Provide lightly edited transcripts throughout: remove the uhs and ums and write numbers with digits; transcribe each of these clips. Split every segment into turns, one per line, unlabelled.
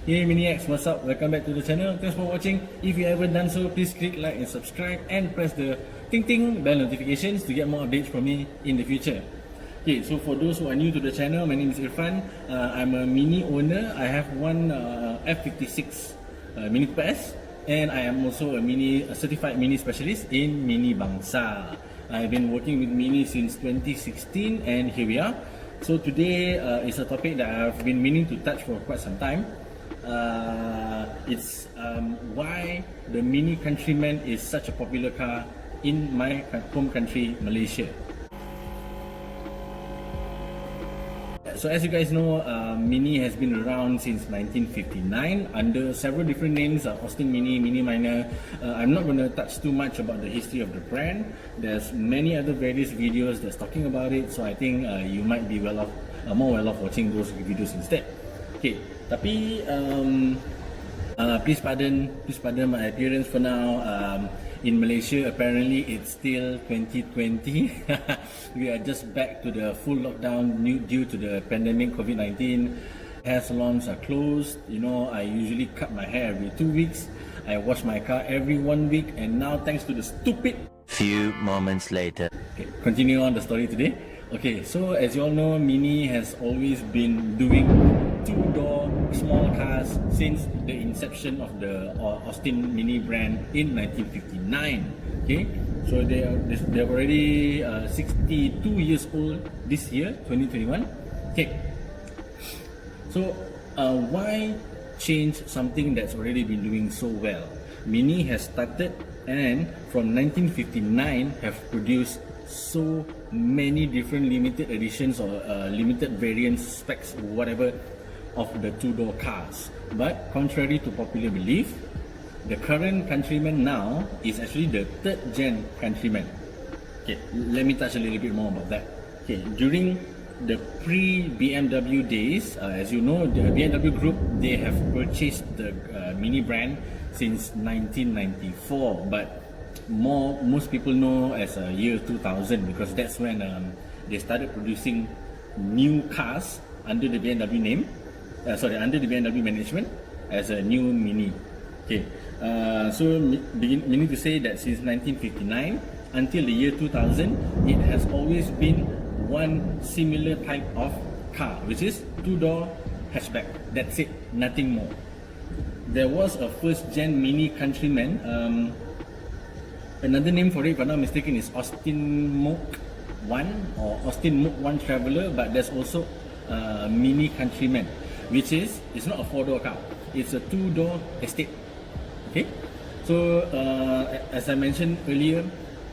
Hey Maniacs, what's up? Welcome back to the channel. Thanks for watching. If you haven't done so, please click like and subscribe and press the ting ting bell notifications to get more updates from me in the future. Okay, so for those who are new to the channel, my name is Irfan. I'm a Mini owner. I have one F56 Mini PS, and I am also a certified Mini specialist in Mini Bangsa. I've been working with Mini since 2016, and here we are. So today is a topic that I've been meaning to touch for quite some time. It's why the Mini Countryman is such a popular car in my home country, Malaysia. So as you guys know, Mini has been around since 1959 under several different names, Austin Mini, Mini Minor. I'm not going to touch too much about the history of the brand. There's many other various videos that's talking about it, so I think you might be more well off watching those videos instead. Okay, tapi please pardon my appearance for now. In Malaysia, apparently it's still 2020. We are just back to the full lockdown due to the pandemic COVID-19. Hair salons are closed. You know, I usually cut my hair every 2 weeks. I wash my car every 1 week, and now thanks to the stupid.
Few moments later.
Okay, continue on the story today. Okay, so as you all know, Mini has always been doing two-door small cars since the inception of the Austin Mini brand in 1959. Okay, so they're already 62 years old this year, 2021. Okay, so why change something that's already been doing so well? Mini has started and from 1959 have produced so many different limited editions or limited variants, specs, whatever, of the two-door cars. But contrary to popular belief, the current Countryman now is actually the third gen Countryman. Okay, let me touch a little bit more about that. Okay, during the pre-BMW days, as you know, the BMW Group, they have purchased the Mini brand since 1994, but most people know as year 2000 because that's when they started producing new cars under the BMW name, under the BMW management as a new Mini. Okay, so meaning to say that since 1959 until the year 2000, it has always been one similar type of car, which is two-door hatchback. That's it, nothing more. There was a first-gen Mini Countryman. Another name for it, if I'm not mistaken, is Austin Moke 1 or Austin Moke 1 Traveller, but there's also Mini Countryman, which it's not a four-door car, it's a two-door estate. Okay, so as I mentioned earlier,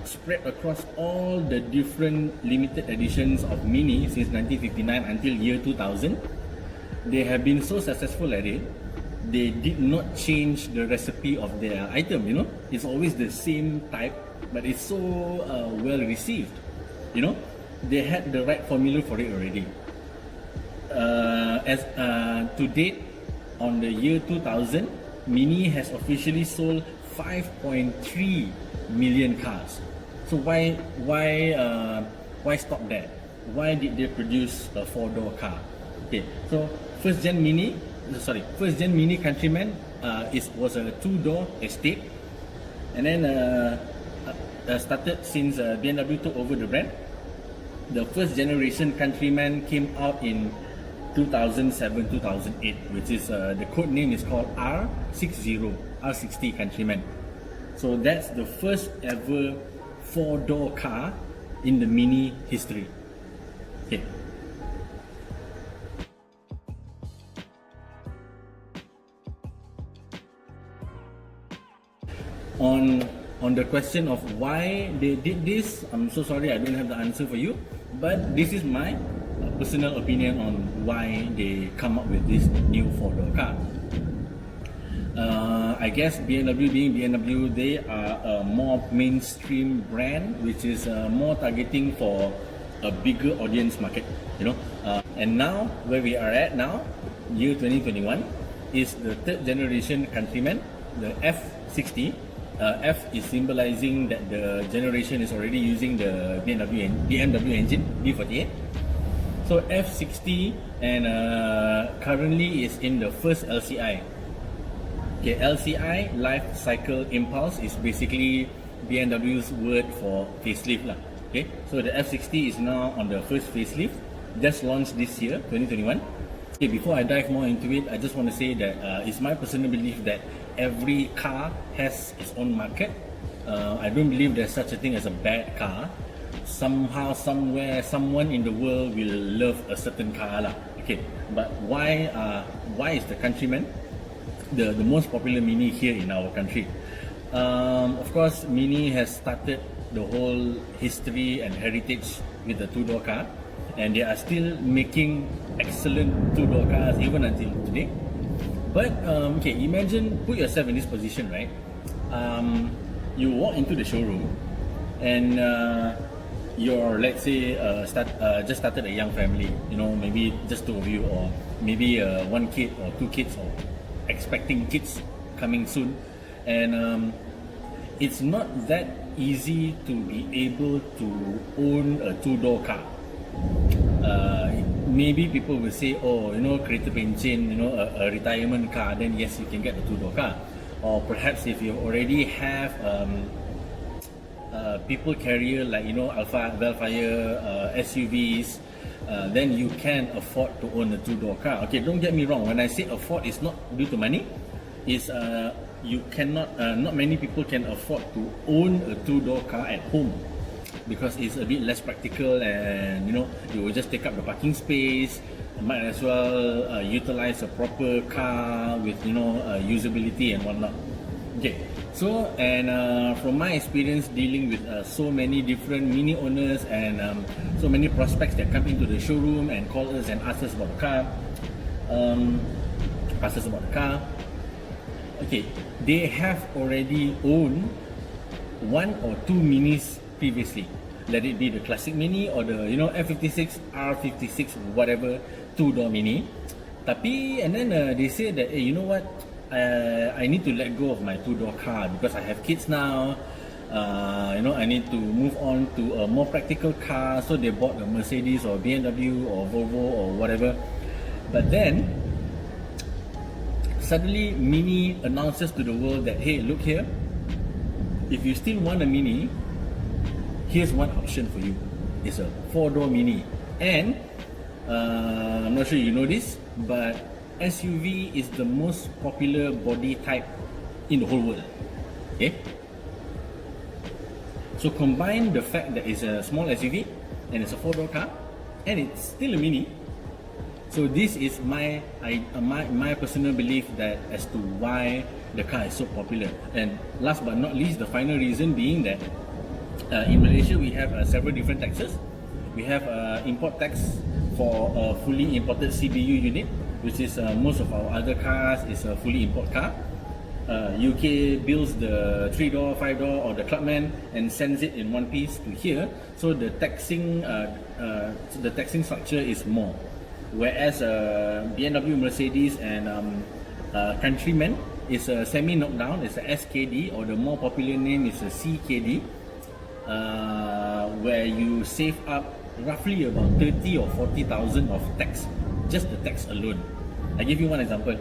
spread across all the different limited editions of Mini since 1959 until year 2000, they have been so successful at it. They did not change the recipe of their item, you know. It's always the same type, but it's so well received. You know, they had the right formula for it already. To date, on the year 2000, Mini has officially sold 5.3 million cars. So why stop there? Why did they produce a four-door car? Okay, so first gen Mini Countryman was a two-door estate, and then started since BMW took over the brand. The first generation Countryman came out in 2007-2008, which is the code name is called R60 Countryman. So that's the first ever four-door car in the Mini history. Okay. On the question of why they did this, I'm so sorry I don't have the answer for you, but this is my personal opinion on why they come up with this new four-door car. I guess BMW being BMW, they are a more mainstream brand, which is more targeting for a bigger audience market, you know. And now, where we are at now, year 2021, is the third generation Countryman, the F60. F is symbolizing that the generation is already using the BMW engine, B48. So F60 and currently is in the first LCI. Okay, LCI, Life Cycle Impulse, is basically BMW's word for facelift lah. Okay, so the F60 is now on the first facelift, just launched this year, 2021. Okay, before I dive more into it, I just want to say that it's my personal belief that every car has its own market. I don't believe there's such a thing as a bad car. Somehow, somewhere, someone in the world will love a certain car lah. Okay, but why is the Countryman the most popular Mini here in our country? Of course, Mini has started the whole history and heritage with the two-door car, and they are still making excellent two-door cars even until today. But okay, imagine, put yourself in this position, right? You walk into the showroom and you're, let's say, just started a young family, you know, maybe just two of you, or maybe one kid or two kids, or expecting kids coming soon, and it's not that easy to be able to own a two-door car. Maybe people will say, oh, you know, kereta pencen, you know, a retirement car, then yes, you can get a two-door car. Or perhaps if you already have people carrier like, you know, Alfa, Velfire, SUVs, then you can afford to own a two-door car. Okay, don't get me wrong. When I say afford, it's not due to money. It's you cannot. Not many people can afford to own a two-door car at home because it's a bit less practical, and you know, you will just take up the parking space. Might as well utilize a proper car with, you know, usability and whatnot. Okay, so and from my experience dealing with so many different Mini owners and so many prospects that come into the showroom and call us and ask us about the car, okay, they have already owned one or two Minis previously. Let it be the classic Mini or the, you know, F56, R56, whatever, two-door Mini. Tapi, and then they say that, hey, you know what, I need to let go of my two-door car because I have kids now. You know, I need to move on to a more practical car. So they bought a Mercedes or BMW or Volvo or whatever. But then suddenly Mini announces to the world that, hey, look here, if you still want a Mini, here's one option for you. It's a four-door Mini. And I'm not sure you know this, but SUV is the most popular body type in the whole world. Okay? So combine the fact that it's a small SUV and it's a four-door car and it's still a Mini. So this is my personal belief that as to why the car is so popular. And last but not least, the final reason being that in Malaysia we have several different taxes. We have import tax for a fully imported CBU unit, which is most of our other cars is a fully import car. UK builds the 3-door, 5-door or the Clubman and sends it in one piece to here. So the taxing structure is more. Whereas BMW, Mercedes and Countryman is a semi-knockdown, it's a SKD, or the more popular name is a CKD, where you save up roughly about 30 or 40,000 of tax, just the tax alone. I give you one example.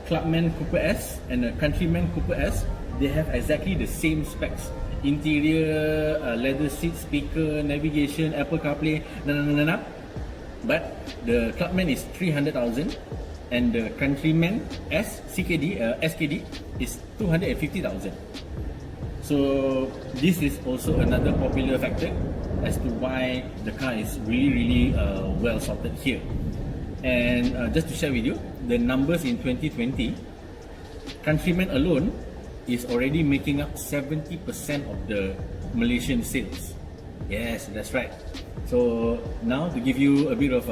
Clubman Cooper S and a Countryman Cooper S, they have exactly the same specs. Interior, leather seat, speaker, navigation, Apple CarPlay, but the Clubman is 300,000 and the Countryman S SKD is 250,000. So this is also another popular factor as to why the car is really well sorted here. And just to share with you, the numbers in 2020, Countryman alone is already making up 70% of the Malaysian sales. Yes, that's right. So now to give you a bit of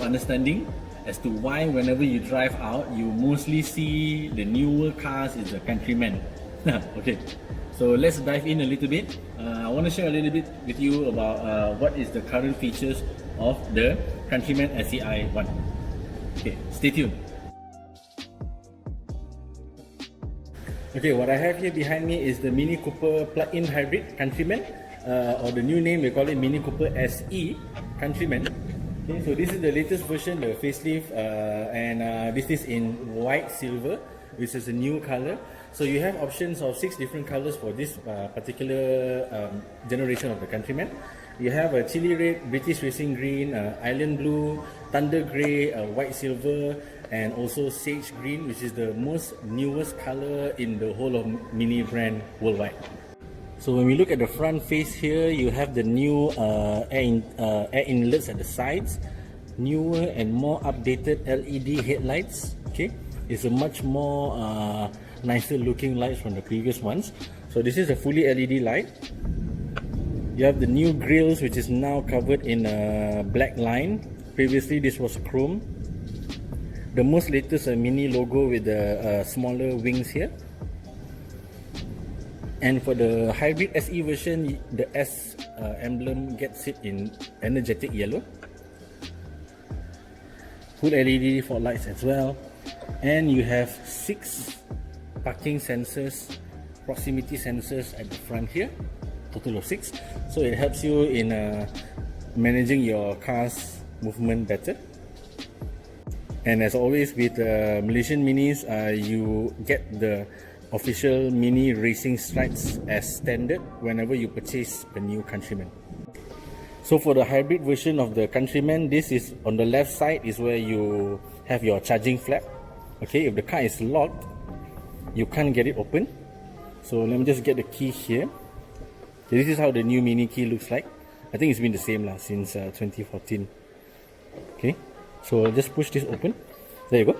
understanding as to why whenever you drive out, you mostly see the newer cars is the Countryman. Okay, so let's dive in a little bit. I want to share a little bit with you about what is the current features of the Countryman SCI 1. Okay, stay tuned. Okay, what I have here behind me is the Mini Cooper plug-in hybrid Countryman. or the new name, we call it Mini Cooper SE Countryman. Okay, so this is the latest version, the facelift, and this is in white silver, which is a new color. So you have options of 6 different colors for this particular generation of the Countryman. You have a chili red, British racing green, island blue, thunder grey, white silver, and also sage green, which is the most newest color in the whole of Mini brand worldwide. So when we look at the front face here, you have the new air inlets at the sides, newer and more updated LED headlights. Okay, it's a much more nicer looking lights from the previous ones. So this is a fully LED light. You have the new grills, which is now covered in a black line. Previously this was chrome. The most latest Mini logo with the smaller wings here. And for the hybrid SE version, the S emblem gets it in energetic yellow. Full LED fog lights as well. And you have 6 parking sensors, proximity sensors at the front here. Total of 6. So it helps you in managing your car's movement better. And as always with Malaysian Minis, you get the official Mini racing stripes as standard whenever you purchase the new Countryman. So for the hybrid version of the Countryman, this is on the left side is where you have your charging flap. Okay, if the car is locked, you can't get it open. So let me just get the key here. So this is how the new Mini key looks like. I think it's been the same since 2014. Okay, so I'll just push this open. There you go.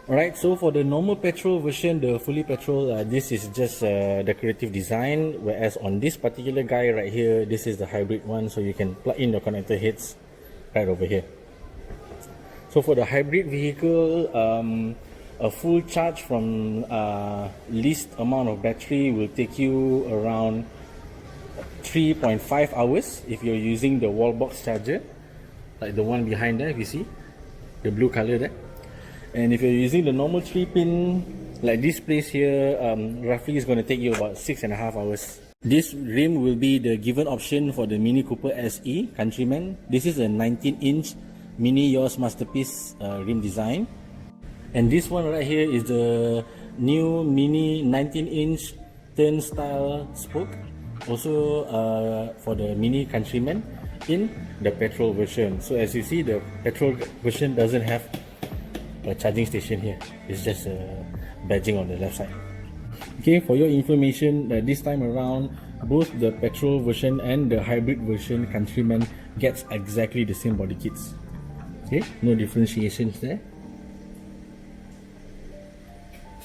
Alright, so for the normal petrol version, the fully petrol, this is just decorative design, whereas on this particular guy right here, this is the hybrid one, so you can plug in your connector heads right over here. So for the hybrid vehicle, a full charge from least amount of battery will take you around 3.5 hours if you're using the wall box charger, like the one behind there, if you see, the blue color there. And if you're using the normal 3-pin, like this place here, roughly is going to take you about 6.5 hours. This rim will be the given option for the Mini Cooper SE Countryman. This is a 19-inch Mini Yours Masterpiece rim design. And this one right here is the new Mini 19-inch turnstile spoke, also for the Mini Countryman in the petrol version. So as you see, the petrol version doesn't have a charging station here. It's just a badging on the left side. Okay, for your information, this time around, both the petrol version and the hybrid version Countryman gets exactly the same body kits. Okay, no differentiations there.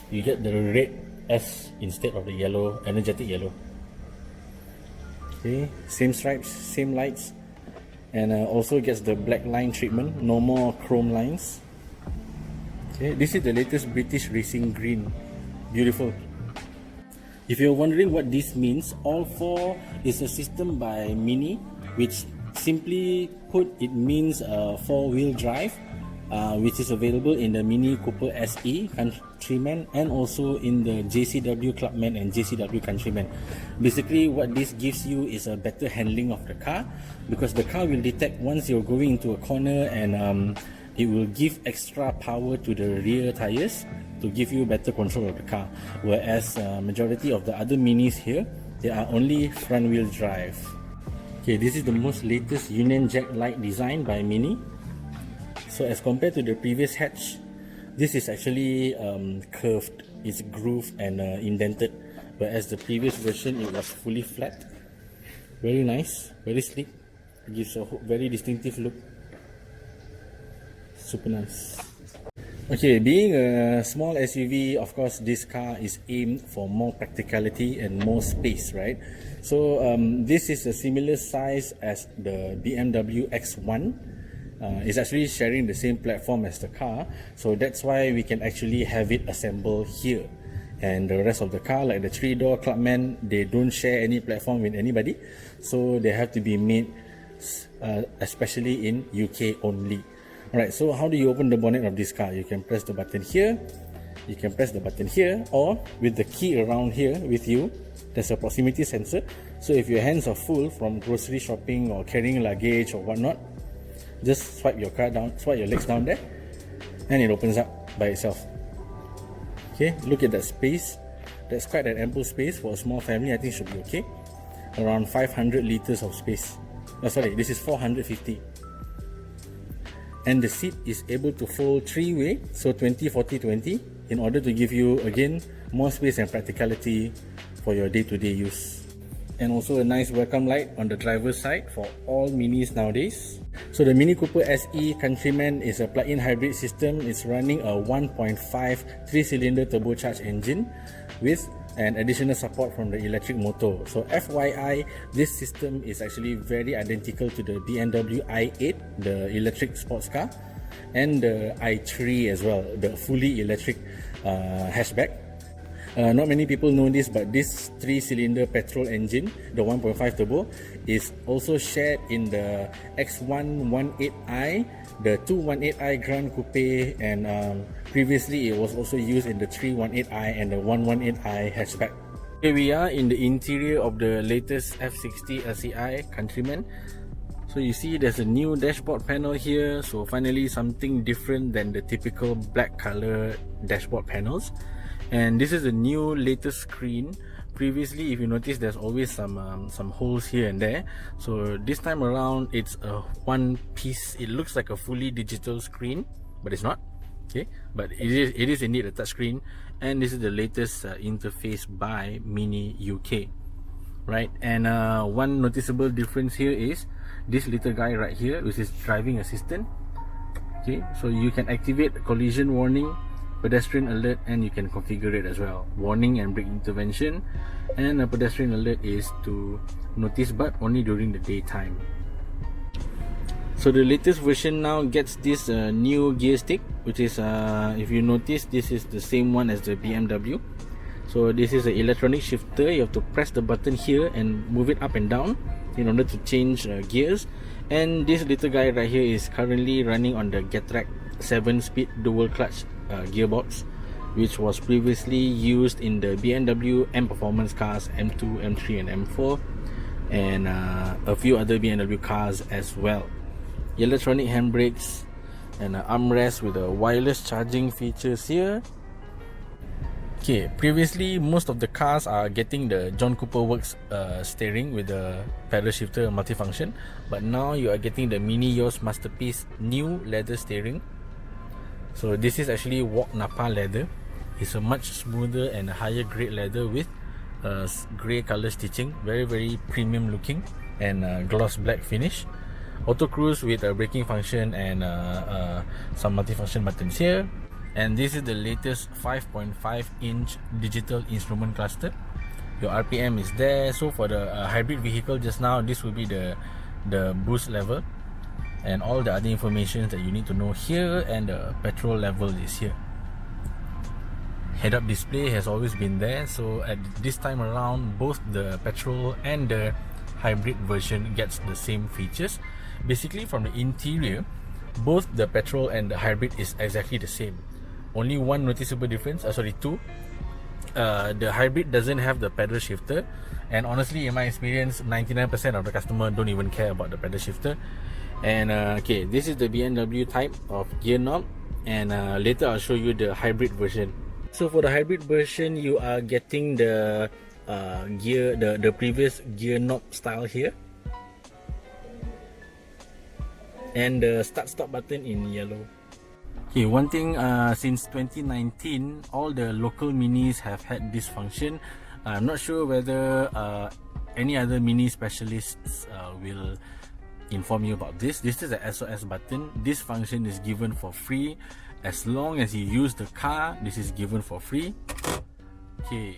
You get the red S instead of the yellow, energetic yellow. Okay, same stripes, same lights, and also gets the black line treatment, no more chrome lines. Okay, this is the latest British racing green. Beautiful. If you're wondering what this means, all 4 is a system by Mini, which simply put it means 4-wheel drive, which is available in the Mini Cooper SE Countryman and also in the JCW Clubman and JCW Countryman. Basically what this gives you is a better handling of the car, because the car will detect once you're going into a corner, and it will give extra power to the rear tires to give you better control of the car, whereas majority of the other Minis here, they are only front wheel drive. Okay, this is the most latest Union Jack light design by Mini. So as compared to the previous hatch, this is actually curved, it's grooved and indented, whereas the previous version it was fully flat. Very nice, very sleek, it gives a very distinctive look. Super nice. Okay, being a small SUV, of course this car is aimed for more practicality and more space, right? So this is a similar size as the BMW X1. It's actually sharing the same platform as the car, so that's why we can actually have it assembled here. And the rest of the car, like the 3-door Clubman, they don't share any platform with anybody, so they have to be made especially in UK only. Alright, so how do you open the bonnet of this car? You can press the button here, you can press the button here, or with the key around here with you, there's a proximity sensor. So if your hands are full from grocery shopping or carrying luggage or whatnot, just swipe your legs down there, and it opens up by itself. Okay, look at that space. That's quite an ample space for a small family. I think should be okay. Around 500 liters of space. Oh, sorry, this is 450. And the seat is able to fold 3-way, so 20, 40, 20, in order to give you, again, more space and practicality for your day-to-day use. And also a nice welcome light on the driver's side for all Minis nowadays. So the Mini Cooper SE Countryman is a plug-in hybrid system. It's running a 1.5 3-cylinder turbocharged engine with an additional support from the electric motor. So FYI, this system is actually very identical to the BMW i8, the electric sports car, and the i3 as well, the fully electric hatchback. Not many people know this, but this 3-cylinder petrol engine, the 1.5 turbo, is also shared in the X118i, the 218i Grand Coupe, and previously it was also used in the 318i and the 118i hatchback. Here we are in the interior of the latest F60 LCI Countryman. So you see there's a new dashboard panel here, so finally something different than the typical black color dashboard panels. And this is a new latest screen. Previously, if you notice, there's always some holes here and there. So this time around, it's a one piece. It looks like a fully digital screen, but it's not. Okay, but it is indeed a touch screen. And this is the latest interface by Mini UK, right? And one noticeable difference here is this little guy right here, which is driving assistant. Okay, so you can activate collision warning, pedestrian alert, and you can configure it as well. Warning and brake intervention, and a pedestrian alert is to notice but only during the daytime. So the latest version now gets this new gear stick, which is if you notice, this is the same one as the BMW. So this is an electronic shifter. You have to press the button here and move it up and down in order to change gears. And this little guy right here is currently running on the Getrag 7-speed dual clutch gearbox, which was previously used in the BMW M Performance cars M2, M3 and M4, and a few other BMW cars as well. Electronic handbrakes and an armrest with a wireless charging features here. Okay, previously most of the cars are getting the John Cooper Works steering with the pedal shifter multifunction, but now you are getting the Mini Yours Masterpiece new leather steering. So this is actually walk Napa leather. It's a much smoother and higher grade leather with grey color stitching, very premium looking, and gloss black finish. Auto cruise with a braking function and some multifunction buttons here. And this is the latest 5.5-inch digital instrument cluster. Your RPM is there. So for the hybrid vehicle just now, this will be the boost level, and all the other information that you need to know here, and the petrol level is here. Head-up display has always been there, so at this time around, both the petrol and the hybrid version gets the same features. Basically, from the interior, both the petrol and the hybrid is exactly the same. Only one noticeable difference, two. The hybrid doesn't have the pedal shifter, and honestly, in my experience, 99% of the customer don't even care about the pedal shifter. And okay, this is the BMW type of gear knob, and later I'll show you the hybrid version. So for the hybrid version, you are getting the the previous gear knob style here, and the start-stop button in yellow. Okay, one thing, since 2019, all the local Minis have had this function. I'm not sure whether any other Mini specialists will inform you about this. This is a SOS button. This function is given for free. As long as you use the car, this is given for free. Okay,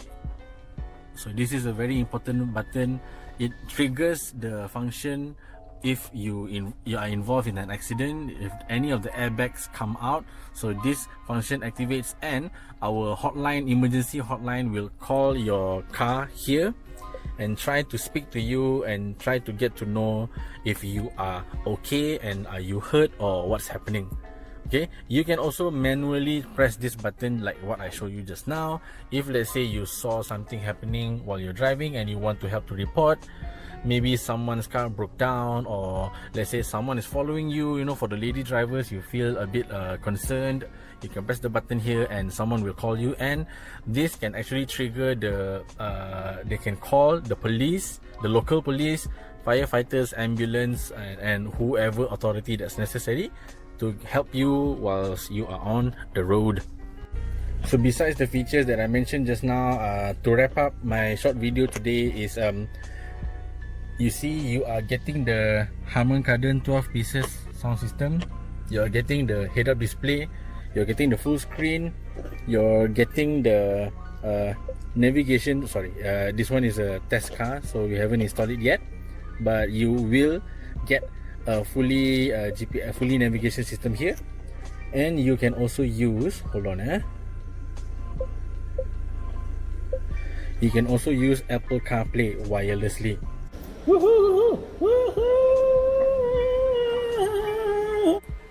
so this is a very important button. It triggers the function if you are involved in an accident, if any of the airbags come out. So this function activates, and our hotline, emergency hotline, will call your car here and try to speak to you and try to get to know if you are okay and are you hurt or what's happening. Okay, you can also manually press this button like what I showed you just now. If let's say you saw something happening while you're driving and you want to help to report, maybe someone's car broke down, or let's say someone is following you, you know, for the lady drivers, you feel a bit concerned, you can press the button here and someone will call you, and this can actually trigger the they can call the police, the local police, firefighters, ambulance, and whoever authority that's necessary to help you whilst you are on the road. So besides the features that I mentioned just now, to wrap up my short video today is you see, you are getting the Harman Kardon 12 pieces sound system, you're getting the head-up display, you're getting the full screen, you're getting the navigation. Sorry, this one is a test car, so we haven't installed it yet, but you will get a fully fully navigation system here. And you can also use, hold on, you can also use Apple CarPlay wirelessly.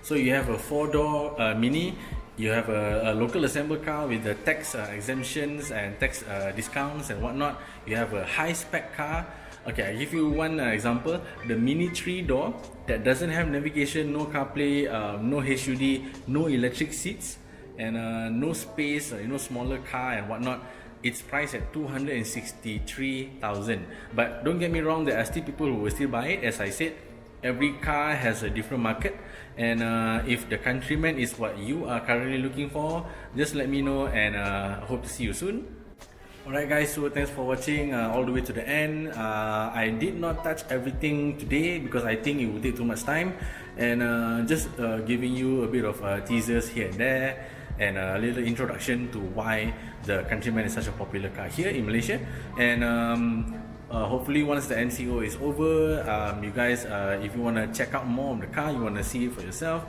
So you have a 4-door Mini, you have a local assembled car with the tax exemptions and tax discounts and whatnot. You have a high-spec car. Okay, I'll give you one example. The Mini 3-door that doesn't have navigation, no CarPlay, no HUD, no electric seats, and no space, you know, smaller car and whatnot. It's priced at 263,000. But don't get me wrong, there are still people who will still buy it. As I said, every car has a different market, and if the Countryman is what you are currently looking for, just let me know, and hope to see you soon. Alright guys, so thanks for watching all the way to the end. I did not touch everything today because I think it would take too much time, and just giving you a bit of teasers here and there, and a little introduction to why the Countryman is such a popular car here in Malaysia. And hopefully once the NCO is over, you guys, if you want to check out more of the car, you want to see it for yourself,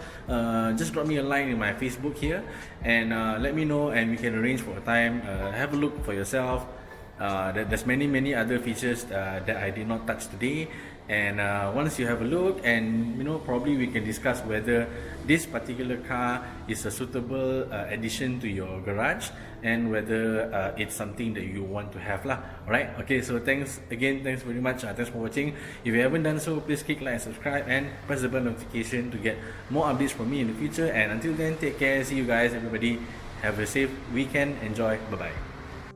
just drop me a line in my Facebook here, and let me know, and we can arrange for a time. Have a look for yourself. There's many other features that I did not touch today, and once you have a look, and you know, probably we can discuss whether this particular car is a suitable addition to your garage, and whether it's something that you want to have lah. Alright, okay, so thanks again, thanks very much, thanks for watching. If you haven't done so, please click like and subscribe and press the bell notification to get more updates from me in the future. And until then, take care, see you guys, everybody, have a safe weekend, enjoy, bye bye.